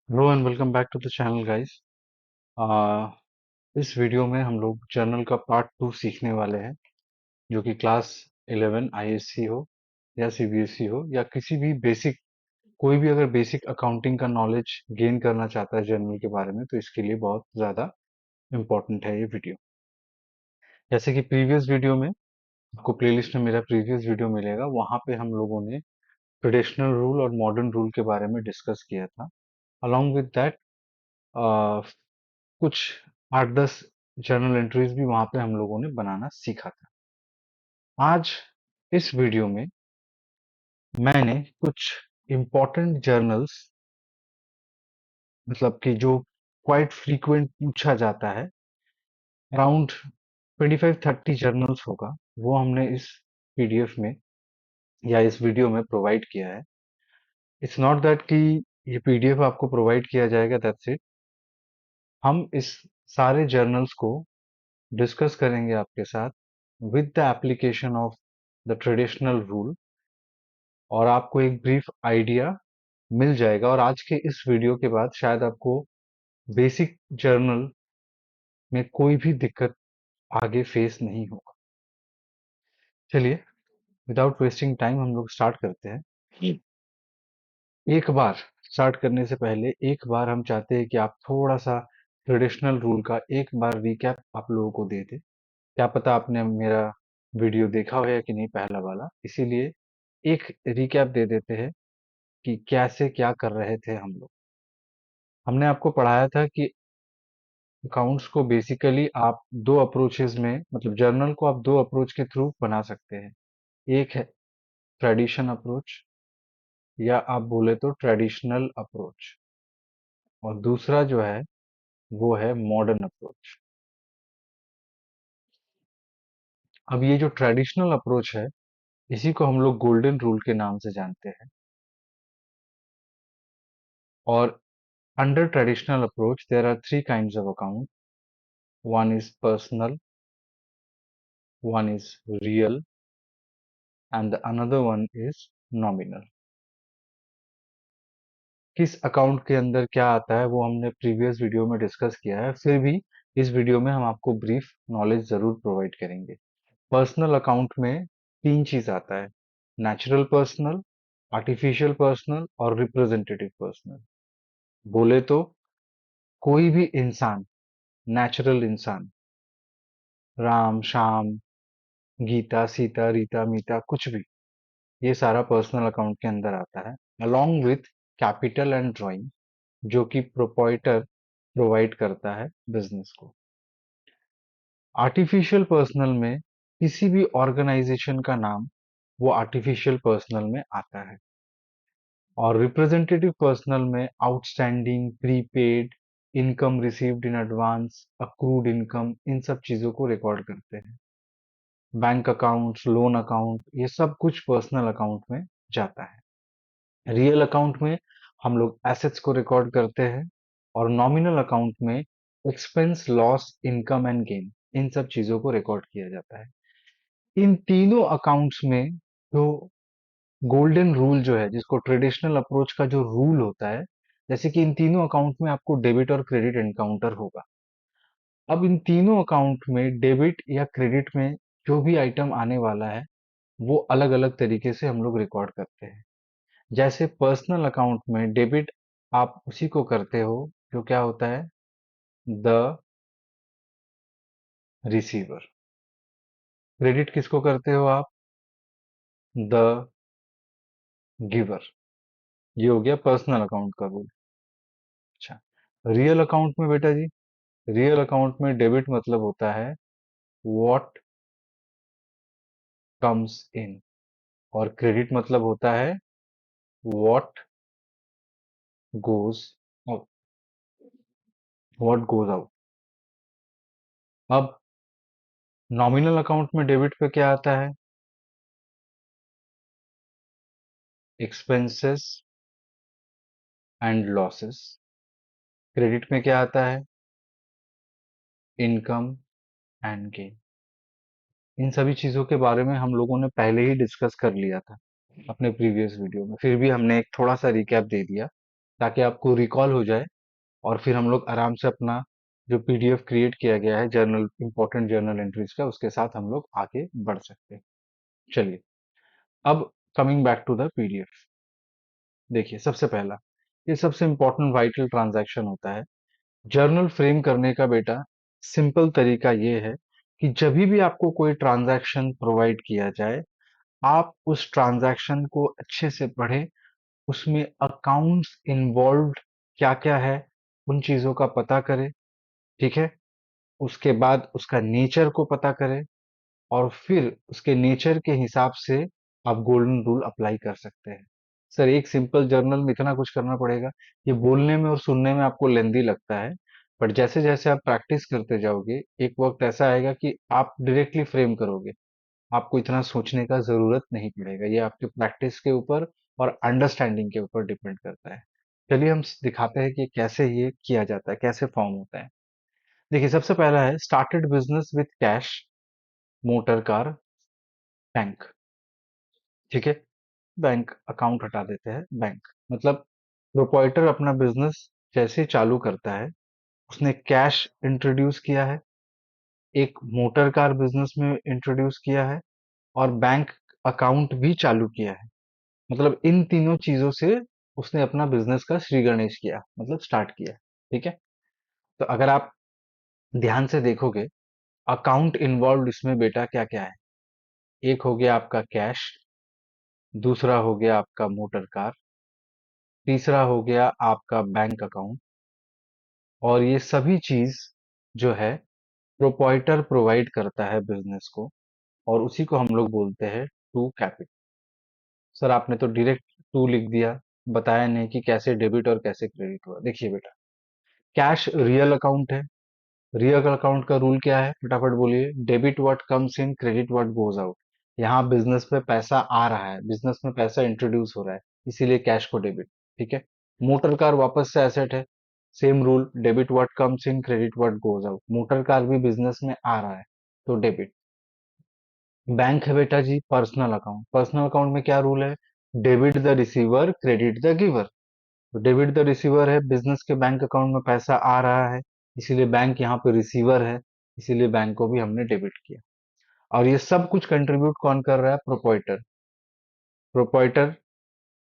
Hello and welcome back to the channel guys. इस video में हम लोग जर्नल का पार्ट 2 सीखने वाले हैं, जो कि क्लास 11 आईएससी हो या सीबीएसई हो या किसी भी बेसिक, कोई भी अगर बेसिक अकाउंटिंग का नॉलेज गेन करना चाहता है जर्नल के बारे में, तो इसके लिए बहुत ज़्यादा इम्पोर्टेंट है ये वीडियो। जैसे कि प्रीवियस वीडियो में, आपको प्लेलिस्ट में मेरा प्रीवियस वीडियो मिलेगा, वहाँ पे हम लोगों ने ट्रेडिशनल रूल और मॉडर्न रूल के बारे में डिस्कस किया था। अलॉन्ग विद दैट कुछ 8-10 जर्नल एंट्रीज भी वहां पे हम लोगों ने बनाना सीखा था। आज इस वीडियो में मैंने कुछ इम्पोर्टेंट जर्नल्स, मतलब कि जो क्वाइट फ्रीक्वेंट पूछा जाता है, अराउंड 25-30 जर्नल्स होगा, वो हमने इस पीडीएफ में या इस वीडियो में प्रोवाइड किया है। इट्स नॉट दैट कि ये पीडीएफ आपको प्रोवाइड किया जाएगा, दैट्स इट। हम इस सारे जर्नल्स को डिस्कस करेंगे आपके साथ with the application of the traditional rule, और आपको एक ब्रीफ आइडिया मिल जाएगा। और आज के इस वीडियो के बाद शायद आपको बेसिक जर्नल में कोई भी दिक्कत आगे फेस नहीं होगा। चलिए, विदाउट वेस्टिंग टाइम हम लोग स्टार्ट करते हैं। एक बार स्टार्ट करने से पहले एक बार हम चाहते हैं कि आप थोड़ा सा ट्रेडिशनल रूल का एक बार रिकैप आप लोगों को दे दें। क्या पता आपने मेरा वीडियो देखा हो या कि नहीं, पहला वाला, इसीलिए एक रिकैप दे देते हैं कि कैसे क्या कर रहे थे हम लोग। हमने आपको पढ़ाया था कि अकाउंट्स को बेसिकली आप दो अप्रोचेस में, मतलब जर्नल को आप दो अप्रोच के थ्रू बना सकते हैं। एक है ट्रेडिशन अप्रोच, या आप बोले तो ट्रेडिशनल अप्रोच, और दूसरा जो है वो है मॉडर्न अप्रोच। अब ये जो ट्रेडिशनल अप्रोच है, इसी को हम लोग गोल्डन रूल के नाम से जानते हैं। और under traditional approach there are three kinds of account. One is personal, one is real, and another one is nominal. किस अकाउंट के अंदर क्या आता है वो हमने प्रीवियस वीडियो में डिस्कस किया है, फिर भी इस वीडियो में हम आपको ब्रीफ नॉलेज जरूर प्रोवाइड करेंगे। पर्सनल अकाउंट में तीन चीज आता है: नेचुरल पर्सनल, आर्टिफिशियल पर्सनल और रिप्रेजेंटेटिव पर्सनल। बोले तो कोई भी इंसान, नेचुरल इंसान, राम श्याम, गीता सीता रीता मीता, कुछ भी, ये सारा पर्सनल अकाउंट के अंदर आता है, along with capital and drawing, जो कि प्रोपराइटर प्रोवाइड करता है बिजनेस को। आर्टिफिशियल पर्सनल में किसी भी ऑर्गेनाइजेशन का नाम वो आर्टिफिशियल पर्सनल में आता है। और रिप्रेजेंटेटिव पर्सनल में outstanding, prepaid, income received in advance, accrued income, इन सब चीजों को रिकॉर्ड करते हैं। बैंक अकाउंट्स, लोन अकाउंट, ये सब कुछ पर्सनल अकाउंट में जाता है। रियल अकाउंट में हम लोग एसेट्स को रिकॉर्ड करते हैं, और नॉमिनल अकाउंट में expense, loss, income and gain, इन सब चीजों को रिकॉर्ड किया जाता है। इन तीनों अकाउंट्स में जो गोल्डन रूल जो है, जिसको ट्रेडिशनल अप्रोच का जो रूल होता है, जैसे कि इन तीनों अकाउंट में आपको डेबिट और क्रेडिट एनकाउंटर होगा। अब इन तीनों अकाउंट में डेबिट या क्रेडिट में जो भी आइटम आने वाला है, वो अलग अलग तरीके से हम लोग रिकॉर्ड करते हैं। जैसे पर्सनल अकाउंट में डेबिट आप उसी को करते हो जो क्या होता है, द रिसीवर। क्रेडिट किसको करते हो आप, द गिवर। ये हो गया पर्सनल अकाउंट का रूल। अच्छा, रियल अकाउंट में बेटा जी, रियल अकाउंट में डेबिट मतलब होता है व्हाट कम्स इन, और क्रेडिट मतलब होता है what goes out, what goes out. अब नॉमिनल अकाउंट में डेबिट पे क्या आता है, एक्सपेंसेस एंड लॉसेस। क्रेडिट में क्या आता है, इनकम एंड गेन। इन सभी चीजों के बारे में हम लोगों ने पहले ही डिस्कस कर लिया था अपने प्रीवियस वीडियो में, फिर भी हमने एक थोड़ा सा रिकैप दे दिया। ताकि आपको रिकॉल हो जाए और फिर हम लोग आराम से अपना जो पीडीएफ क्रिएट किया गया है जर्नल इंपॉर्टेंट जर्नल एंट्रीज का, उसके साथ हम लोग आगे बढ़ सकते हैं। चलिए, अब coming back to the PDF. देखिए, सबसे पहला, ये सबसे इंपॉर्टेंट वाइटल ट्रांजैक्शन होता है जर्नल फ्रेम करने का बेटा। सिंपल तरीका ये है कि जब भी आपको कोई ट्रांजैक्शन प्रोवाइड किया जाए, आप उस ट्रांजैक्शन को अच्छे से पढ़ें, उसमें अकाउंट्स इन्वॉल्व्ड क्या क्या है उन चीजों का पता करें। ठीक है, उसके बाद उसका नेचर को पता करें और फिर उसके नेचर के हिसाब से आप गोल्डन रूल अप्लाई कर सकते हैं। सर, एक सिंपल जर्नल में इतना कुछ करना पड़ेगा? ये बोलने में और सुनने में आपको लेंदी लगता है, बट जैसे जैसे आप प्रैक्टिस करते जाओगे, एक वक्त ऐसा आएगा कि आप डायरेक्टली फ्रेम करोगे। आपको इतना सोचने का जरूरत नहीं पड़ेगा। ये आपके प्रैक्टिस के ऊपर और अंडरस्टैंडिंग के ऊपर डिपेंड करता है। चलिए, हम दिखाते हैं कि कैसे ये किया जाता है, कैसे फॉर्म होता है। देखिए, सबसे पहला है started business with cash, motor car, bank. ठीक है, बैंक अकाउंट हटा देते हैं। बैंक मतलब प्रोप्राइटर अपना बिजनेस जैसे चालू करता है, उसने कैश इंट्रोड्यूस किया है, एक मोटर कार बिजनेस में इंट्रोड्यूस किया है और बैंक अकाउंट भी चालू किया है। मतलब इन तीनों चीजों से उसने अपना बिजनेस का श्री गणेश किया, मतलब स्टार्ट किया। ठीक है, तो अगर आप ध्यान से देखोगे, अकाउंट इन्वॉल्व इसमें बेटा क्या क्या है। एक हो गया आपका कैश, दूसरा हो गया आपका मोटर कार, तीसरा हो गया आपका बैंक अकाउंट, और ये सभी चीज जो है प्रोप्राइटर प्रोवाइड करता है बिजनेस को, और उसी को हम लोग बोलते हैं टू कैपिटल। सर, आपने तो डायरेक्ट टू लिख दिया, बताया नहीं कि कैसे डेबिट और कैसे क्रेडिट हुआ। देखिए बेटा, कैश रियल अकाउंट है। रियल अकाउंट का रूल क्या है, फटाफट बोलिए। Debit what comes in, credit what goes out. यहाँ बिजनेस में पैसा आ रहा है, बिजनेस में पैसा इंट्रोड्यूस हो रहा है, इसीलिए कैश को डेबिट। ठीक है, मोटर कार वापस से एसेट है। Same rule, debit what comes in, credit what goes out. Motor car भी बिजनेस में आ रहा है, तो डेबिट। बैंक है बेटा जी पर्सनल अकाउंट। पर्सनल अकाउंट में क्या रूल है, debit the receiver, credit the giver. तो डेबिट द रिसीवर है, बिजनेस के बैंक अकाउंट में पैसा आ रहा है, इसीलिए बैंक यहाँ पे रिसीवर है, इसीलिए बैंक को भी हमने डेबिट किया। और ये सब कुछ कंट्रीब्यूट कौन कर रहा है, प्रोपराइटर। प्रोपराइटर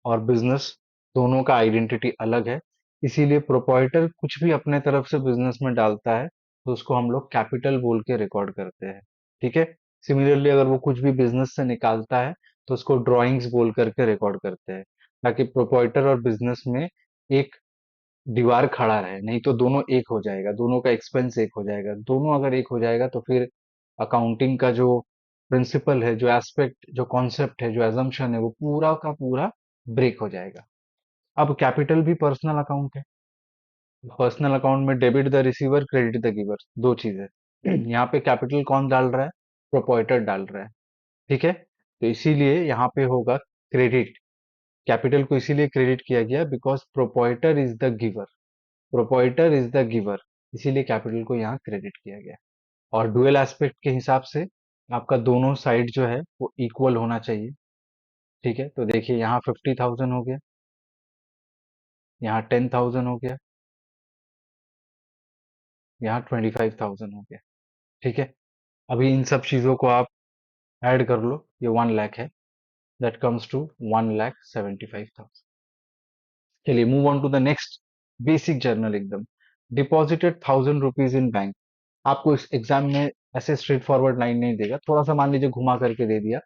और बिजनेस दोनों का आइडेंटिटी अलग है, इसीलिए प्रोपराइटर कुछ भी अपने तरफ से बिजनेस में डालता है तो उसको हम लोग कैपिटल बोल के रिकॉर्ड करते हैं। ठीक है, सिमिलरली अगर वो कुछ भी बिजनेस से निकालता है तो उसको ड्राइंग्स बोल करके रिकॉर्ड करते हैं, ताकि प्रोपराइटर और बिजनेस में एक दीवार खड़ा रहे, नहीं तो दोनों एक हो जाएगा, दोनों का एक्सपेंस एक हो जाएगा। दोनों अगर एक हो जाएगा तो फिर अकाउंटिंग का जो प्रिंसिपल है, जो एस्पेक्ट, जो कॉन्सेप्ट है, जो एजम्पशन है, वो पूरा का पूरा ब्रेक हो जाएगा। अब कैपिटल भी पर्सनल अकाउंट है। पर्सनल अकाउंट में debit the receiver, credit the giver, दो चीज है। यहाँ पे कैपिटल कौन डाल रहा है, प्रोपराइटर डाल रहा है। ठीक है, तो इसीलिए यहाँ पे होगा क्रेडिट। कैपिटल को इसीलिए क्रेडिट किया गया because proprietor is the giver. Proprietor is the giver, इसीलिए कैपिटल को यहाँ क्रेडिट किया गया। और डुअल एस्पेक्ट के हिसाब से आपका दोनों साइड जो है वो इक्वल होना चाहिए। ठीक है, तो देखिए यहाँ 50,000 हो गया, यहाँ 10,000 हो गया, यहाँ 25,000 हो गया। ठीक है, अभी इन सब चीजों को आप ऐड कर लो, ये 1 लाख है, दैट कम्स टू 1,75,000। चलिए, move on to the next basic journal एकदम। Deposited 1,000 rupees in bank. आपको इस एग्जाम में ऐसे स्ट्रेट फॉरवर्ड लाइन नहीं देगा, थोड़ा सा मान लीजिए घुमा करके दे दिया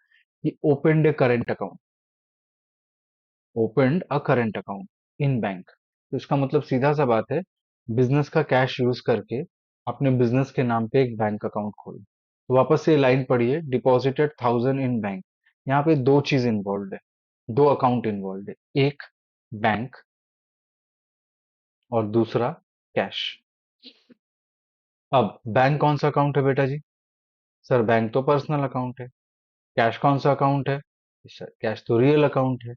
कि opened A current account, opened a current account in bank. तो इसका मतलब सीधा सा बात है, बिजनेस का कैश यूज करके अपने बिजनेस के नाम पे एक बैंक अकाउंट खोलो। तो वापस से लाइन पढ़िए, डिपॉजिटेड 1,000 इन बैंक। यहाँ पे दो चीज इन्वॉल्व है, दो अकाउंट इन्वॉल्व है, एक बैंक और दूसरा कैश। अब बैंक कौन सा अकाउंट है बेटा जी, सर बैंक तो पर्सनल अकाउंट है। कैश कौन सा अकाउंट है, सर कैश तो रियल अकाउंट है।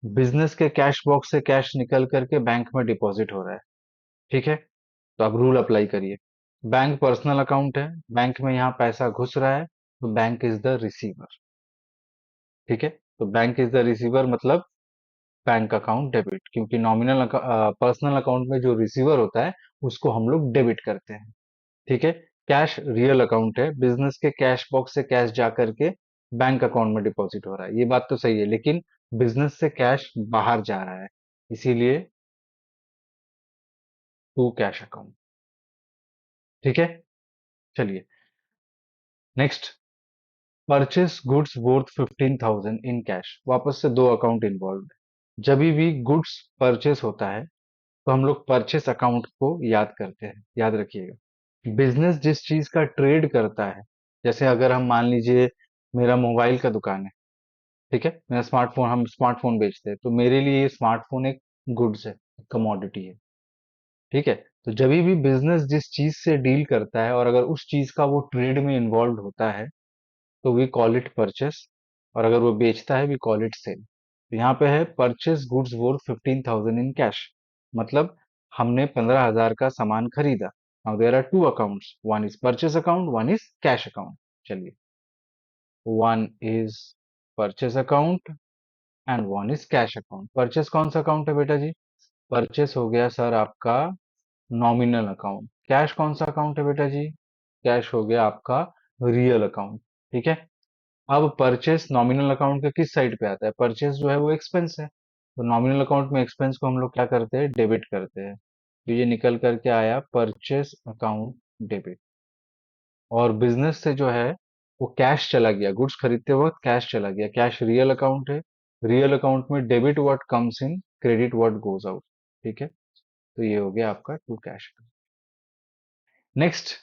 बिजनेस के कैश बॉक्स से कैश निकल करके बैंक में डिपॉजिट हो रहा है। ठीक है, तो आप रूल अप्लाई करिए। बैंक पर्सनल अकाउंट है, बैंक में यहाँ पैसा घुस रहा है, तो बैंक इज द रिसीवर। ठीक है, तो बैंक इज द रिसीवर मतलब बैंक अकाउंट डेबिट, क्योंकि पर्सनल अकाउंट में जो रिसीवर होता है उसको हम लोग डेबिट करते हैं। ठीक है। कैश रियल अकाउंट है, बिजनेस के कैश बॉक्स से कैश जा करके बैंक अकाउंट में डिपॉजिट हो रहा है, ये बात तो सही है, लेकिन बिजनेस से कैश बाहर जा रहा है, इसीलिए टू कैश अकाउंट। ठीक है। चलिए next, purchase goods worth 15,000 in cash, वापस से दो अकाउंट इन्वॉल्व है। जब भी गुड्स परचेस होता है तो हम लोग परचेस अकाउंट को याद करते हैं, याद रखिएगा। बिजनेस जिस चीज का ट्रेड करता है, जैसे अगर हम मान लीजिए मेरा मोबाइल का दुकान है, ठीक है, मेरा स्मार्टफोन, हम स्मार्टफोन बेचते हैं, तो मेरे लिए ये स्मार्टफोन एक गुड्स है, कमोडिटी है। ठीक है। तो जब भी बिजनेस जिस चीज से डील करता है और अगर उस चीज का वो ट्रेड में इन्वॉल्व होता है तो वी कॉल इट परचेस, और अगर वो बेचता है वी कॉल इट सेल। तो यहाँ पे है purchase goods worth 15,000 in cash, मतलब हमने 15,000 का सामान खरीदा। Now there are two accounts, one is purchase account, one is cash account. चलिए, one is purchase account and one is cash account. Purchase कौन सा अकाउंट है बेटा जी? परचेस हो गया सर आपका नॉमिनल अकाउंट। कैश कौन सा अकाउंट है बेटा जी? कैश हो गया आपका रियल अकाउंट। ठीक है। अब परचेस नॉमिनल अकाउंट के किस साइड पे आता है? परचेस जो है वो एक्सपेंस है, तो नॉमिनल अकाउंट में एक्सपेंस को हम लोग क्या करते हैं? डेबिट करते हैं। तो ये निकल करके आया परचेस अकाउंट डेबिट। और बिजनेस से जो है वो कैश चला गया, गुड्स खरीदते वक्त कैश चला गया, कैश रियल अकाउंट है, रियल अकाउंट में debit what comes in, credit what goes out. ठीक है। तो ये हो गया आपका to cash. Next,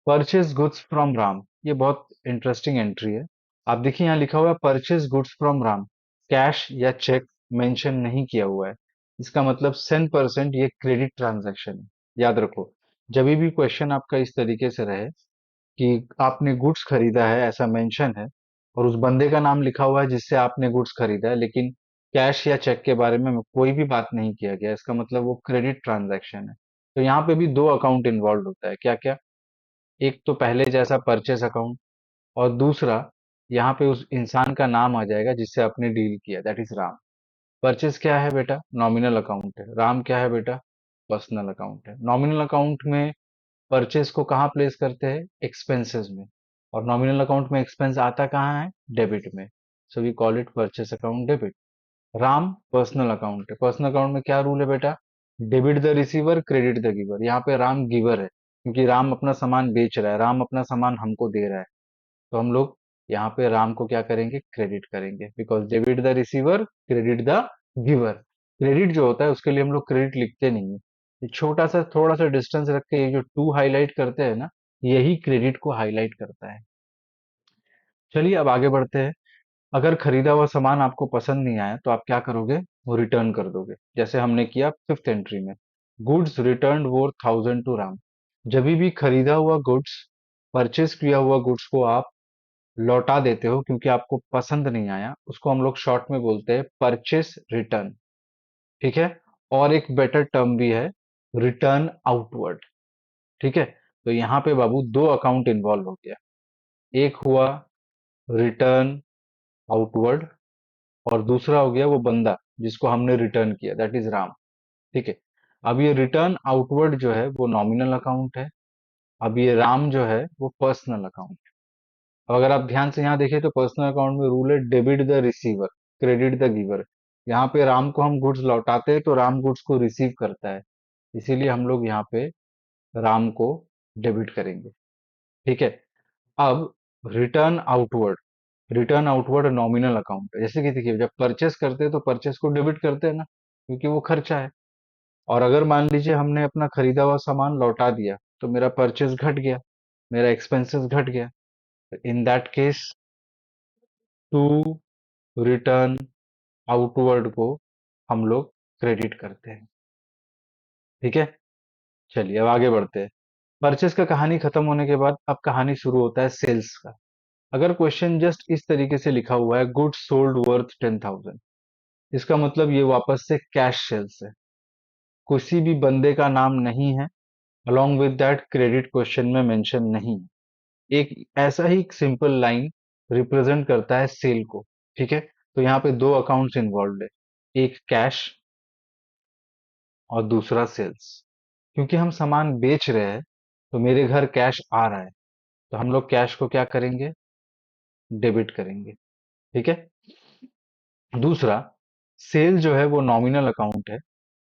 purchase goods from Ram. ये बहुत इंटरेस्टिंग एंट्री है। आप देखिए यहाँ लिखा हुआ है purchase goods from Ram, cash या चेक मेंशन नहीं किया हुआ है। इसका मतलब 100% ये क्रेडिट ट्रांजैक्शन है। याद रखो, जब भी क्वेश्चन आपका इस तरीके से रहे कि आपने गुड्स खरीदा है ऐसा मेंशन है और उस बंदे का नाम लिखा हुआ है जिससे आपने गुड्स खरीदा है, लेकिन कैश या चेक के बारे में कोई भी बात नहीं किया गया, इसका मतलब वो क्रेडिट ट्रांजैक्शन है। तो यहाँ पे भी दो अकाउंट इन्वॉल्व होता है, क्या क्या? एक तो पहले जैसा परचेस अकाउंट, और दूसरा यहाँ पे उस इंसान का नाम आ जाएगा जिससे आपने डील किया, दैट इज राम। परचेस क्या है बेटा? नॉमिनल अकाउंट है। राम क्या है बेटा? पर्सनल अकाउंट है। नॉमिनल अकाउंट में परचेस को कहाँ प्लेस करते हैं? एक्सपेंसेस में। और नॉमिनल अकाउंट में एक्सपेंस आता कहाँ है? डेबिट में। So we call it purchase account debit. Ram personal account है। पर्सनल अकाउंट में क्या रूल है बेटा? Debit the receiver, credit the giver. यहाँ पे राम गिवर है, क्योंकि राम अपना सामान बेच रहा है, राम अपना सामान हमको दे रहा है, तो हम लोग यहाँ पे राम को क्या करेंगे? क्रेडिट करेंगे, because debit the receiver, credit the giver. Credit जो होता है उसके लिए हम लोग क्रेडिट लिखते नहीं है, ये छोटा सा थोड़ा सा डिस्टेंस रख के ये जो टू हाईलाइट करते हैं ना, यही क्रेडिट को हाईलाइट करता है। चलिए अब आगे बढ़ते हैं। अगर खरीदा हुआ सामान आपको पसंद नहीं आया तो आप क्या करोगे? वो रिटर्न कर दोगे, जैसे हमने किया फिफ्थ एंट्री में। गुड्स रिटर्न वोर 1,000 टू राम। जब भी खरीदा हुआ गुड्स, परचेस किया हुआ गुड्स को आप लौटा देते हो क्योंकि आपको पसंद नहीं आया, उसको हम लोग शॉर्ट में बोलते हैं परचेस रिटर्न। ठीक है। और एक बेटर टर्म भी है, रिटर्न आउटवर्ड। ठीक है। तो यहाँ पे बाबू दो अकाउंट इन्वॉल्व हो गया, एक हुआ रिटर्न आउटवर्ड और दूसरा हो गया वो बंदा जिसको हमने रिटर्न किया, दैट इज राम। ठीक है। अब ये रिटर्न आउटवर्ड जो है वो नॉमिनल अकाउंट है, अब ये राम जो है वो पर्सनल अकाउंट है। अब अगर आप ध्यान से यहाँ देखें तो पर्सनल अकाउंट में रूल है debit the receiver, credit the giver. यहाँ पे राम को हम गुड्स लौटाते हैं तो राम गुड्स को रिसीव करता है, इसीलिए हम लोग यहाँ पे राम को डेबिट करेंगे। ठीक है। अब return outward, return outward nominal account है। जैसे कि देखिए, जब परचेस करते हैं तो परचेस को डेबिट करते हैं ना, क्योंकि वो खर्चा है। और अगर मान लीजिए हमने अपना खरीदा हुआ सामान लौटा दिया तो मेरा परचेस घट गया, मेरा एक्सपेंसेस घट गया। In that case to return outward को हम लोग क्रेडिट करते हैं। ठीक है। चलिए अब आगे बढ़ते हैं। परचेस का कहानी खत्म होने के बाद अब कहानी शुरू होता है सेल्स का। अगर क्वेश्चन जस्ट इस तरीके से लिखा हुआ है, गुड्स सोल्ड वर्थ 10,000, इसका मतलब ये वापस से कैश सेल्स है, किसी भी बंदे का नाम नहीं है, along with that credit question में मेंशन नहीं है। एक ऐसा ही सिंपल लाइन रिप्रेजेंट करता है सेल को। ठीक है। तो यहाँ पे दो अकाउंट्स इन्वॉल्व है, एक कैश और दूसरा सेल्स। क्योंकि हम सामान बेच रहे हैं तो मेरे घर कैश आ रहा है, तो हम लोग कैश को क्या करेंगे, डेबिट करेंगे। ठीक है। दूसरा, सेल जो है वो नॉमिनल अकाउंट है,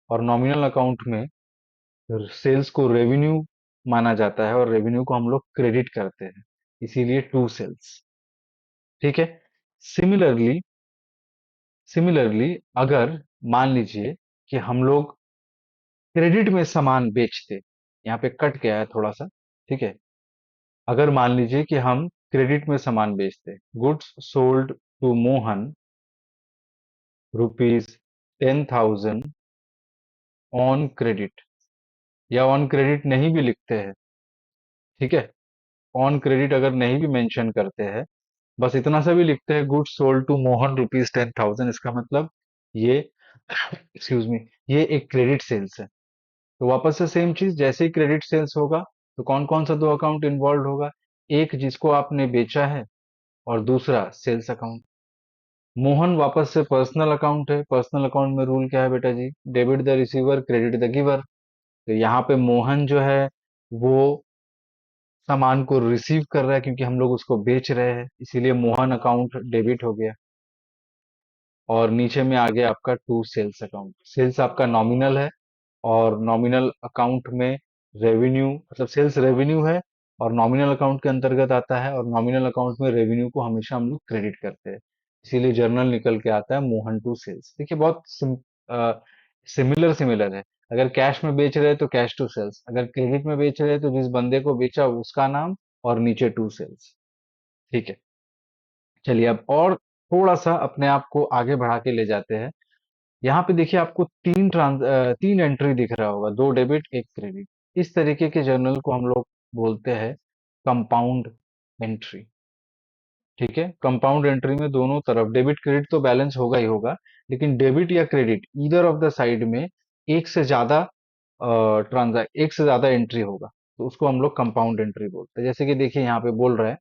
और नॉमिनल अकाउंट में सेल्स को रेवेन्यू माना जाता है, और रेवेन्यू को हम लोग क्रेडिट करते हैं, इसीलिए टू सेल्स। ठीक है। सिमिलरली सिमिलरली अगर मान लीजिए कि हम लोग क्रेडिट में सामान बेचते, यहाँ पे कट गया है थोड़ा सा। ठीक है। अगर मान लीजिए कि हम क्रेडिट में सामान बेचते, goods sold to Mohan ₹10,000 on credit, या ऑन क्रेडिट नहीं भी लिखते हैं। ठीक है। ऑन क्रेडिट अगर नहीं भी मेंशन करते हैं, बस इतना सा भी लिखते हैं, गुड्स सोल्ड टू मोहन ₹10,000, इसका मतलब ये एक्सक्यूज मी, ये एक क्रेडिट सेल्स है। तो वापस से सेम चीज, जैसे ही क्रेडिट सेल्स होगा तो कौन कौन सा दो अकाउंट इन्वॉल्व होगा, एक जिसको आपने बेचा है और दूसरा सेल्स अकाउंट। मोहन वापस से पर्सनल अकाउंट है, पर्सनल अकाउंट में रूल क्या है बेटा जी, debit the receiver credit the giver. तो यहाँ पे मोहन जो है वो सामान को रिसीव कर रहा है, क्योंकि हम लोग उसको बेच रहे हैं, इसीलिए मोहन अकाउंट डेबिट हो गया। और नीचे में आ गया आपका टू सेल्स अकाउंट। सेल्स आपका नॉमिनल है, और नॉमिनल अकाउंट में रेवेन्यू, मतलब सेल्स रेवेन्यू है और नॉमिनल अकाउंट के अंतर्गत आता है, और नॉमिनल अकाउंट में रेवेन्यू को हमेशा हम लोग क्रेडिट करते हैं, इसीलिए जर्नल निकल के आता है मोहन टू सेल्स। देखिए बहुत सिमिलर सिमिलर है। अगर कैश में बेच रहे हैं तो कैश टू सेल्स, अगर क्रेडिट में बेच रहे हैं तो जिस बंदे को बेचा उसका नाम और नीचे टू सेल्स। ठीक है। चलिए अब और थोड़ा सा अपने आप को आगे बढ़ा के ले जाते हैं। यहाँ पे देखिए आपको तीन एंट्री दिख रहा होगा, दो डेबिट एक क्रेडिट। इस तरीके के जर्नल को हम लोग बोलते हैं कंपाउंड एंट्री। ठीक है। कंपाउंड एंट्री में दोनों तरफ डेबिट क्रेडिट तो बैलेंस होगा ही होगा, लेकिन डेबिट या credit either of the side में एक से ज्यादा एक से ज्यादा एंट्री होगा, तो उसको हम लोग कंपाउंड एंट्री बोलते हैं। जैसे कि देखिए यहाँ पे बोल रहा है,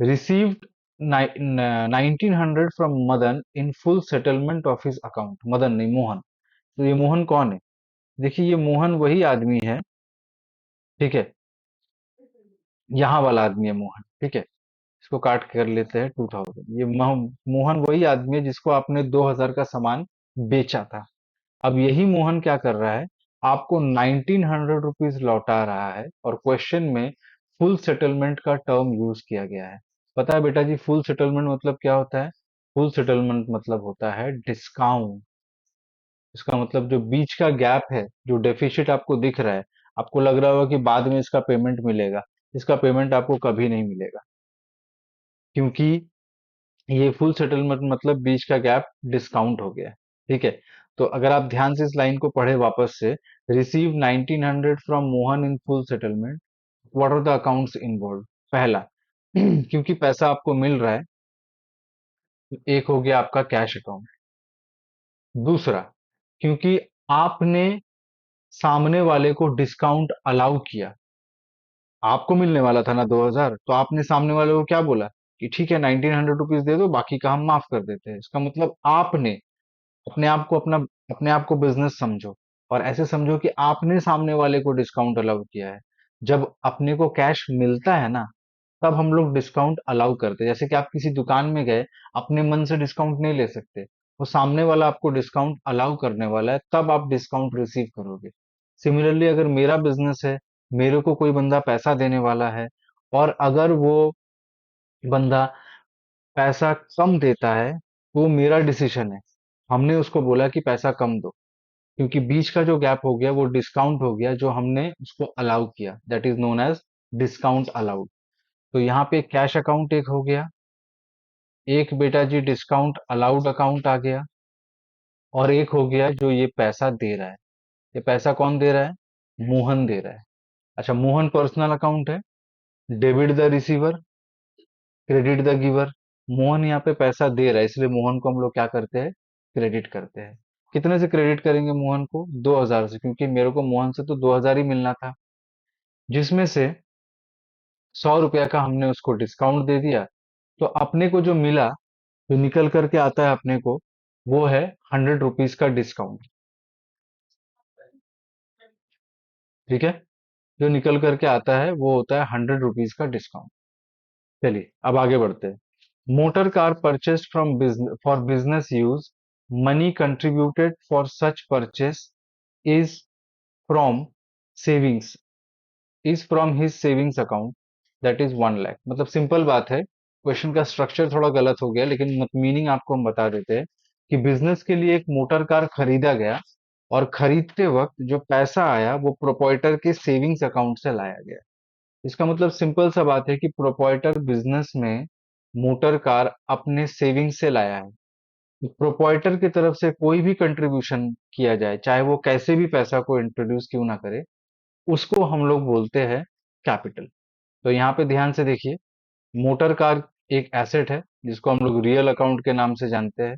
received 1900 from Madan in full settlement of his account. Madan नहीं, मोहन। तो ये मोहन कौन है? देखिए ये मोहन वही आदमी है। ठीक है। यहाँ वाला आदमी है मोहन। ठीक है। इसको काट के कर लेते हैं 2000। ये मोहन वही आदमी है जिसको आपने 2000 का सामान बेचा था। अब यही मोहन क्या कर रहा है, आपको 1900 रुपीज लौटा रहा है, और क्वेश्चन में फुल सेटलमेंट का टर्म यूज किया गया है। पता है बेटा जी फुल सेटलमेंट मतलब क्या होता है? फुल सेटलमेंट मतलब होता है डिस्काउंट। इसका मतलब जो बीच का गैप है, जो डेफिसिट आपको दिख रहा है, आपको लग रहा होगा कि बाद में इसका पेमेंट मिलेगा, इसका पेमेंट आपको कभी नहीं मिलेगा, क्योंकि ये फुल सेटलमेंट मतलब बीच का गैप डिस्काउंट हो गया। ठीक है। तो अगर आप ध्यान से इस लाइन को पढ़े वापस से, receive 1900 from Mohan in full settlement, what are the accounts involve? पहला, क्योंकि पैसा आपको मिल रहा है, तो एक हो गया आपका कैश अकाउंट। दूसरा, क्योंकि आपने सामने वाले को डिस्काउंट अलाउ किया, आपको मिलने वाला था ना 2000, तो आपने सामने वाले को क्या बोला कि ठीक है 1900 रुपीज दे दो, बाकी का हम माफ कर देते हैं। इसका मतलब आपने अपने आप को बिजनेस समझो, और ऐसे समझो कि आपने सामने वाले को डिस्काउंट अलाउ किया है। जब अपने को कैश मिलता है ना, तब हम लोग डिस्काउंट अलाउ करते हैं। जैसे कि आप किसी दुकान में गए, अपने मन से डिस्काउंट नहीं ले सकते, वो सामने वाला आपको डिस्काउंट अलाउ करने वाला है, तब आप डिस्काउंट रिसीव करोगे। सिमिलरली अगर मेरा बिजनेस है, मेरे को कोई बंदा पैसा देने वाला है, और अगर वो बंदा पैसा कम देता है, वो मेरा डिसीजन है। हमने उसको बोला कि पैसा कम दो, क्योंकि बीच का जो गैप हो गया वो डिस्काउंट हो गया, जो हमने उसको अलाउ किया, that is known as discount allowed. तो यहाँ पे कैश अकाउंट एक हो गया, एक बेटा जी डिस्काउंट अलाउड अकाउंट आ गया, और एक हो गया जो ये पैसा दे रहा है। ये पैसा कौन दे रहा है? मोहन दे रहा है। अच्छा, मोहन पर्सनल अकाउंट है, debit the receiver credit the giver. Mohan यहाँ पे पैसा दे रहा है, इसलिए मोहन को हम लोग क्या करते हैं, क्रेडिट करते हैं। कितने से क्रेडिट करेंगे मोहन को? 2000 से, क्योंकि मेरे को मोहन से तो 2000 ही मिलना था, जिसमें से 100 रुपया का हमने उसको डिस्काउंट दे दिया। तो अपने को जो मिला, जो निकल करके आता है अपने को, वो है 100 रुपीज का डिस्काउंट। ठीक है, जो निकल करके आता है वो होता है 100 रुपीज का डिस्काउंट। चलिए अब आगे बढ़ते हैं। Motor car purchase from business for business use, money contributed for such purchase is from savings is from his savings account, that is 1 lakh. मतलब सिंपल बात है, क्वेश्चन का स्ट्रक्चर थोड़ा गलत हो गया, लेकिन मीनिंग आपको हम बता देते हैं कि बिजनेस के लिए एक मोटर कार खरीदा गया, और खरीदते वक्त जो पैसा आया वो प्रोपराइटर के सेविंग्स अकाउंट से लाया गया। इसका मतलब सिंपल सा बात है कि प्रोपराइटर बिजनेस में मोटर कार अपने सेविंग से लाया है। प्रोपराइटर की तरफ से कोई भी कंट्रीब्यूशन किया जाए, चाहे वो कैसे भी पैसा को इंट्रोड्यूस क्यों ना करे, उसको हम लोग बोलते हैं कैपिटल। तो यहाँ पे ध्यान से देखिए, मोटर कार एक एसेट है जिसको हम लोग रियल अकाउंट के नाम से जानते हैं।